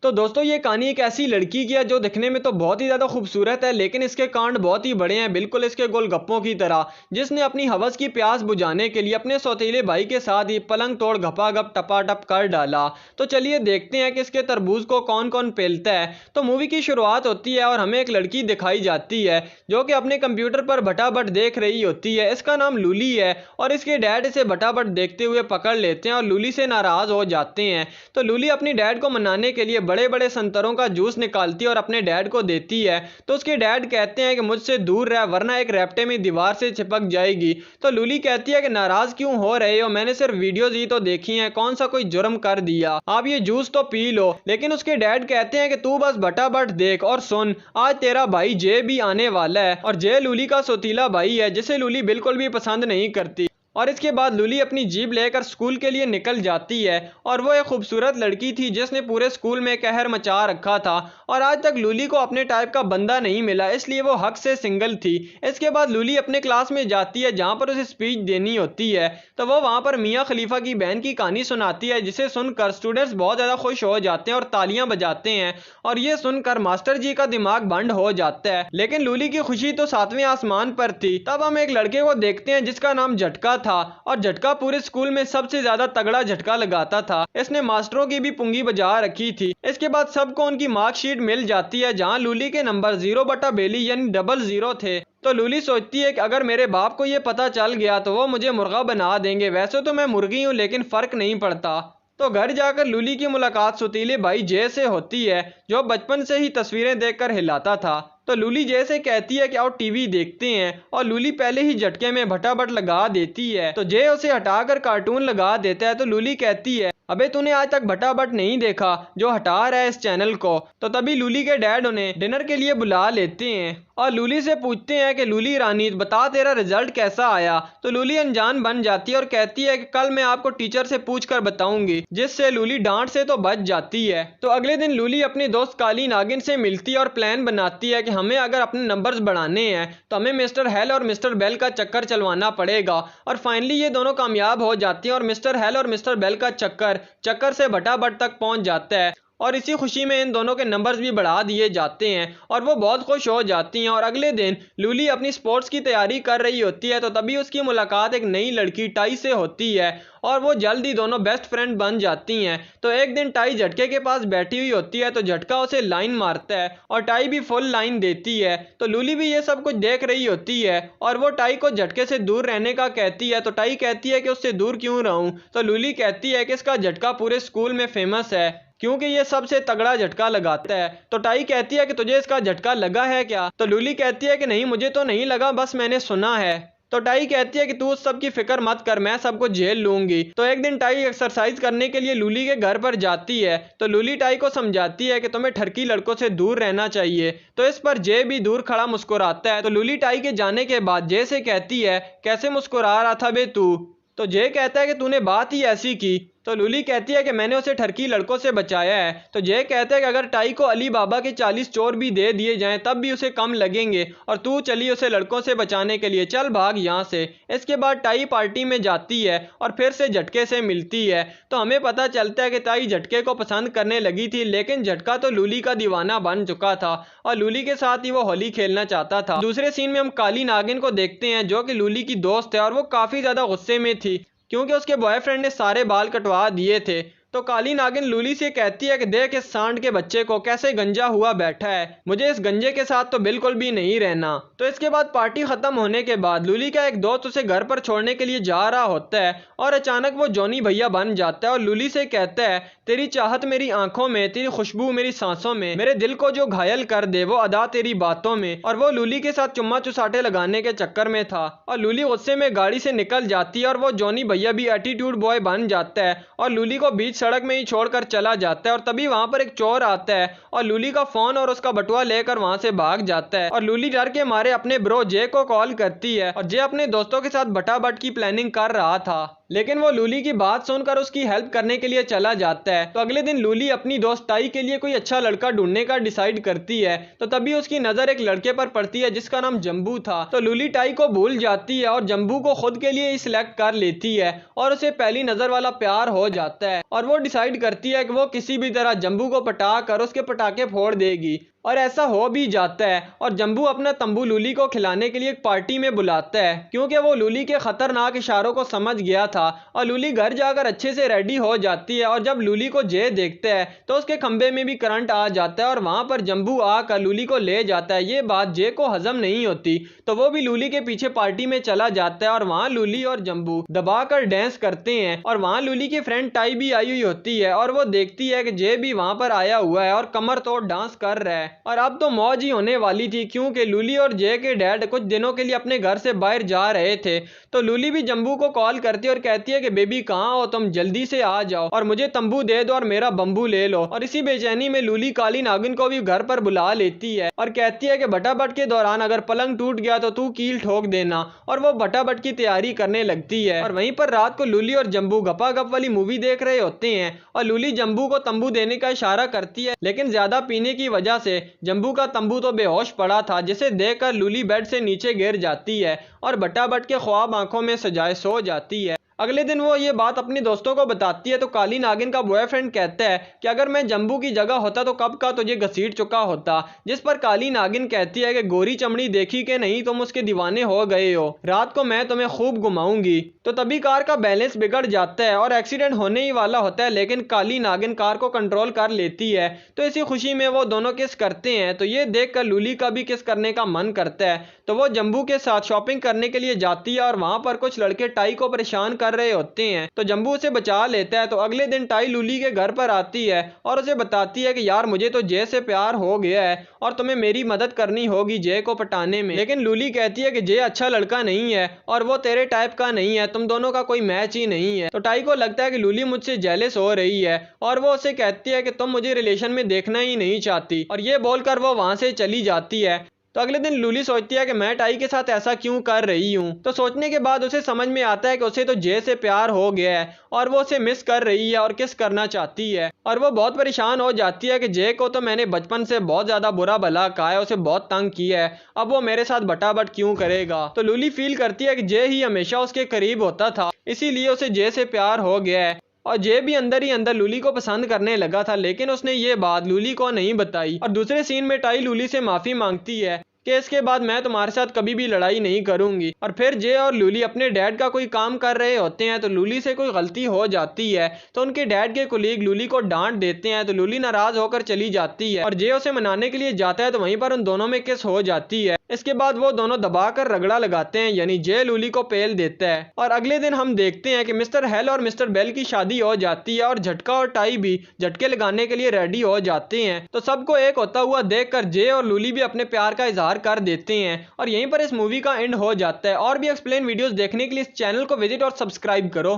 तो दोस्तों ये कहानी एक ऐसी लड़की की है जो दिखने में तो बहुत ही ज़्यादा खूबसूरत है, लेकिन इसके कांड बहुत ही बड़े हैं, बिल्कुल इसके गोलगप्पों की तरह। जिसने अपनी हवस की प्यास बुझाने के लिए अपने सौतेले भाई के साथ ही पलंग तोड़ घपाघप टपाटप कर डाला। तो चलिए देखते हैं कि इसके तरबूज को कौन कौन पेलता है। तो मूवी की शुरुआत होती है और हमें एक लड़की दिखाई जाती है जो कि अपने कंप्यूटर पर भटाभट देख रही होती है। इसका नाम लूली है और इसके डैड इसे भटाभट देखते हुए पकड़ लेते हैं और लूली से नाराज हो जाते हैं। तो लूली अपनी डैड को मनाने के लिए बड़े बड़े संतरों का जूस निकालती है और अपने डैड को देती है। तो उसके डैड कहते हैं कि मुझसे दूर रह वरना एक रैप्टे में दीवार से चिपक जाएगी। तो लूली कहती है कि नाराज क्यों हो रहे हो, मैंने सिर्फ वीडियोज ही तो देखी हैं, कौन सा कोई जुर्म कर दिया, आप ये जूस तो पी लो। लेकिन उसके डैड कहते हैं कि तू बस भटाभट देख और सुन, आज तेरा भाई जय भी आने वाला है। और जय लूली का सौतीला भाई है जिसे लूली बिल्कुल भी पसंद नहीं करती। और इसके बाद लूली अपनी जीप लेकर स्कूल के लिए निकल जाती है और वो एक खूबसूरत लड़की थी जिसने पूरे स्कूल में कहर मचा रखा था और आज तक लूली को अपने टाइप का बंदा नहीं मिला, इसलिए वो हक से सिंगल थी। इसके बाद लूली अपने क्लास में जाती है जहाँ पर उसे स्पीच देनी होती है। तो वो वहाँ पर मियाँ खलीफा की बहन की कहानी सुनाती है जिसे सुनकर स्टूडेंट्स बहुत ज़्यादा खुश हो जाते हैं और तालियां बजाते हैं और ये सुनकर मास्टर जी का दिमाग बंद हो जाता है। लेकिन लूली की खुशी तो 7वें आसमान पर थी। तब हम एक लड़के को देखते हैं जिसका नाम झटका था और झटका पूरे स्कूल में सबसे ज्यादा तगड़ा झटका लगाता था। इसने मास्टरों की भी पुंगी बजा रखी थी। इसके बाद सबको उनकी मार्कशीट मिल जाती है जहां लूली के नंबर 0/बेली यानी 00 थे। तो लूली सोचती है कि अगर मेरे बाप को ये पता चल गया तो वो मुझे मुर्गा बना देंगे, वैसे तो मैं मुर्गी हूँ लेकिन फर्क नहीं पड़ता। तो घर जाकर लूली की मुलाकात सौतीले भाई जय से होती है जो बचपन से ही तस्वीरें देखकर हिलाता था। तो लूली जय से कहती है कि आओ टीवी देखते हैं और लूली पहले ही झटके में भटाभट लगा देती है। तो जय उसे हटाकर कार्टून लगा देता है। तो लूली कहती है अबे तूने आज तक भटाभट नहीं देखा जो हटा रहा है इस चैनल को। तो तभी लूली के डैड उन्हें डिनर के लिए बुला लेते हैं और लूली से पूछते हैं कि लूली रानी बता तेरा रिजल्ट कैसा आया। तो लूली अनजान बन जाती है और कहती है कि कल मैं आपको टीचर से पूछ कर बताऊंगी, जिससे लूली डांट से तो बच जाती है। तो अगले दिन लूली अपनी दोस्त काली नागिन से मिलती है और प्लान बनाती है कि हमें अगर अपने नंबर्स बढ़ाने हैं तो हमें मिस्टर हेल और मिस्टर बेल का चक्कर चलवाना पड़ेगा। और फाइनली ये दोनों कामयाब हो जाती हैं और मिस्टर हेल और मिस्टर बेल का चक्कर से भटाभट तक पहुंच जाता है और इसी खुशी में इन दोनों के नंबर्स भी बढ़ा दिए जाते हैं और वो बहुत खुश हो जाती हैं। और अगले दिन लूली अपनी स्पोर्ट्स की तैयारी कर रही होती है तो तभी उसकी मुलाकात एक नई लड़की टाई से होती है और वो जल्द ही दोनों बेस्ट फ्रेंड बन जाती हैं। तो एक दिन टाई झटके के पास बैठी हुई होती है तो झटका उसे लाइन मारता है और टाई भी फुल लाइन देती है। तो लूली भी ये सब कुछ देख रही होती है और वो टाई को झटके से दूर रहने का कहती है। तो टाई कहती है कि उससे दूर क्यों रहूं। तो लूली कहती है कि इसका झटका पूरे स्कूल में फेमस है क्योंकि ये सबसे तगड़ा झटका लगाता है। तो टाई कहती है कि तुझे इसका झटका लगा है क्या। तो लूली कहती है कि नहीं मुझे तो नहीं लगा, बस मैंने सुना है। तो टाई कहती है कि तू उस सब की फिक्र मत कर, मैं सब कुछ झेल लूंगी। तो एक दिन टाई एक्सरसाइज करने के लिए लूली के घर पर जाती है तो लूली टाई को समझाती है कि तुम्हें ठरकी लड़कों से दूर रहना चाहिए। तो इस पर जय भी दूर खड़ा मुस्कुराता है। तो लूली टाई के जाने के बाद जय से कहती है कैसे मुस्कुरा रहा था बे तू। तो जय कहता है कि तूने बात ही ऐसी की। तो लूली कहती है कि मैंने उसे ठरकी लड़कों से बचाया है। तो जय कहता है कि अगर टाई को अली बाबा के 40 चोर भी दे दिए जाएं तब भी उसे कम लगेंगे और तू चली उसे लड़कों से बचाने के लिए, चल भाग यहाँ से। इसके बाद टाई पार्टी में जाती है और फिर से झटके से मिलती है। तो हमें पता चलता है कि टाई झटके को पसंद करने लगी थी लेकिन झटका तो लूली का दीवाना बन चुका था और लूली के साथ ही वो होली खेलना चाहता था। दूसरे सीन में हम काली नागिन को देखते हैं जो कि लूली की दोस्त है और वो काफी ज्यादा गुस्से में थी क्योंकि उसके बॉयफ्रेंड ने सारे बाल कटवा दिए थे। तो काली नागिन लूली से कहती है कि देख इस सांड के बच्चे को कैसे गंजा हुआ बैठा है, मुझे इस गंजे के साथ तो बिल्कुल भी नहीं रहना। तो इसके बाद पार्टी खत्म होने के बाद लूली का एक दोस्त उसे घर पर छोड़ने के लिए जा रहा होता है और अचानक वो जॉनी भैया बन जाता है और लूली से कहता है तेरी चाहत मेरी आंखों में, तेरी खुशबू मेरी सांसों में, मेरे दिल को जो घायल कर दे वो अदा तेरी बातों में। और वो लूली के साथ चुम्मा चुसाटे लगाने के चक्कर में था और लूली गुस्से में गाड़ी से निकल जाती है और वो जॉनी भैया भी एटीट्यूड बॉय बन जाता है और लूली को बीच सड़क में ही छोड़कर चला जाता है। और तभी वहां पर एक चोर आता है और लूली का फोन और उसका बटुआ लेकर वहां से भाग जाता है और लूली डर के मारे अपने ब्रो जे को कॉल करती है और जे अपने दोस्तों के साथ भटाभट की प्लानिंग कर रहा था। लेकिन वो लूली की बात सुनकर उसकी हेल्प करने के लिए चला जाता है। तो अगले दिन लूली अपनी दोस्त टाई के लिए कोई अच्छा लड़का ढूंढने का डिसाइड करती है। तो तभी उसकी नजर एक लड़के पर पड़ती है जिसका नाम जम्बू था। तो लूली टाई को भूल जाती है और जम्बू को खुद के लिए ही सिलेक्ट कर लेती है और उसे पहली नजर वाला प्यार हो जाता है और वो डिसाइड करती है कि वो किसी भी तरह जम्बू को पटा कर उसके पटाखे फोड़ देगी। और ऐसा हो भी जाता है और जम्बू अपना तंबू लूली को खिलाने के लिए एक पार्टी में बुलाता है क्योंकि वो लूली के खतरनाक इशारों को समझ गया था। और लूली घर जाकर अच्छे से रेडी हो जाती है और जब लूली को जे देखता है तो उसके खंबे में भी करंट आ जाता है और वहां पर जम्बू आकर लूली को ले जाता है। ये बात जे को हजम नहीं होती तो वो भी लूली के पीछे पार्टी में चला जाता है और वहां लूली और जम्बू दबाकर डांस करते हैं। और वहां लूली की फ्रेंड टाई भी आई हुई होती है और वो देखती है कि जे भी वहां पर आया हुआ है और कमर तोड़ डांस कर रहा है। और अब तो मौज ही होने वाली थी क्योंकि लूली और जे के डैड कुछ दिनों के लिए अपने घर से बाहर जा रहे थे। तो लूली भी जम्बू को कॉल करती है और कहती है कि बेबी कहाँ हो तुम, जल्दी से आ जाओ और मुझे तंबू दे दो और मेरा बम्बू ले लो। और इसी बेचैनी में लूली काली नागिन को भी घर पर बुला लेती है और कहती है कि बटाबट के दौरान अगर पलंग टूट गया तो तू कील ठोक देना। और वो बटाबट की तैयारी करने लगती है। और वहीं पर रात को लूली और जम्बू गपागप वाली मूवी देख रहे होते हैं और लूली जम्बू को तंबू देने का इशारा करती है लेकिन ज्यादा पीने की वजह से जम्बू का तंबू तो बेहोश पड़ा था जिसे देखकर लूली बेड से नीचे गिर जाती है और बटाबट के ख्वाब आंखों में सजाए सो जाती है। अगले दिन वो ये बात अपने दोस्तों को बताती है तो काली नागिन का बॉयफ्रेंड कहता है कि अगर मैं जम्बू की जगह होता तो कब का तुझे घसीट चुका होता। जिस पर काली नागिन कहती है कि गोरी चमड़ी देखी कि नहीं, तुम उसके दीवाने हो गए हो, रात को मैं तुम्हें खूब घुमाऊंगी। तो तभी कार का बैलेंस बिगड़ जाता है और एक्सीडेंट होने ही वाला होता है लेकिन काली नागिन कार को कंट्रोल कर लेती है। तो इसी खुशी में वो दोनों किस करते हैं। तो ये देखकर लूली का भी किस करने का मन करता है तो वो जम्बू के साथ शॉपिंग करने के लिए जाती है और वहां पर कुछ लड़के टाई को परेशान कर रहे होते हैं तो जम्बू उसे बचा लेता है। तो अगले दिन टाई लूली के घर पर आती है और उसे बताती है कि यार मुझे तो जे से प्यार हो गया है और तुम्हें मेरी मदद करनी होगी जे को पटाने में। लेकिन लूली कहती है कि जे अच्छा लड़का नहीं है और वो तेरे टाइप का नहीं है, तुम दोनों का कोई मैच ही नहीं है। तो टाई को लगता है कि लूली मुझसे जेलस हो रही है और वो उसे कहती है कि तुम मुझे रिलेशन में देखना ही नहीं चाहती और ये बोलकर वो वहां से चली जाती है। तो अगले दिन लूली सोचती है कि मैं टाई के साथ ऐसा क्यों कर रही हूँ। तो सोचने के बाद उसे समझ में आता है कि उसे तो जे से प्यार हो गया है और वो उसे मिस कर रही है और किस करना चाहती है। और वो बहुत परेशान हो जाती है कि जे को तो मैंने बचपन से बहुत ज्यादा बुरा भला कहा है, उसे बहुत तंग किया है, अब वो मेरे साथ बटाबट क्यों करेगा। तो लूली फील करती है कि जे ही हमेशा उसके करीब होता था इसीलिए उसे जे से प्यार हो गया है। और जे भी अंदर ही अंदर लूली को पसंद करने लगा था लेकिन उसने ये बात लूली को नहीं बताई। और दूसरे सीन में टाई लूली से माफी मांगती है कि इसके बाद मैं तुम्हारे साथ कभी भी लड़ाई नहीं करूंगी। और फिर जे और लूली अपने डैड का कोई काम कर रहे होते हैं तो लूली से कोई गलती हो जाती है तो उनके डैड के कुलीग लूली को डांट देते हैं तो लूली नाराज होकर चली जाती है और जे उसे मनाने के लिए जाता है तो वहीं पर उन दोनों में किस हो जाती है। इसके बाद वो दोनों दबाकर रगड़ा लगाते हैं यानी जे लूली को पेल देता है। और अगले दिन हम देखते हैं कि मिस्टर हेल और मिस्टर बेल की शादी हो जाती है और झटका और टाई भी झटके लगाने के लिए रेडी हो जाते हैं। तो सबको एक होता हुआ देखकर जे और लूली भी अपने प्यार का इजहार कर देते हैं और यहीं पर इस मूवी का एंड हो जाता है। और भी एक्सप्लेन वीडियोस देखने के लिए इस चैनल को विजिट और सब्सक्राइब करो।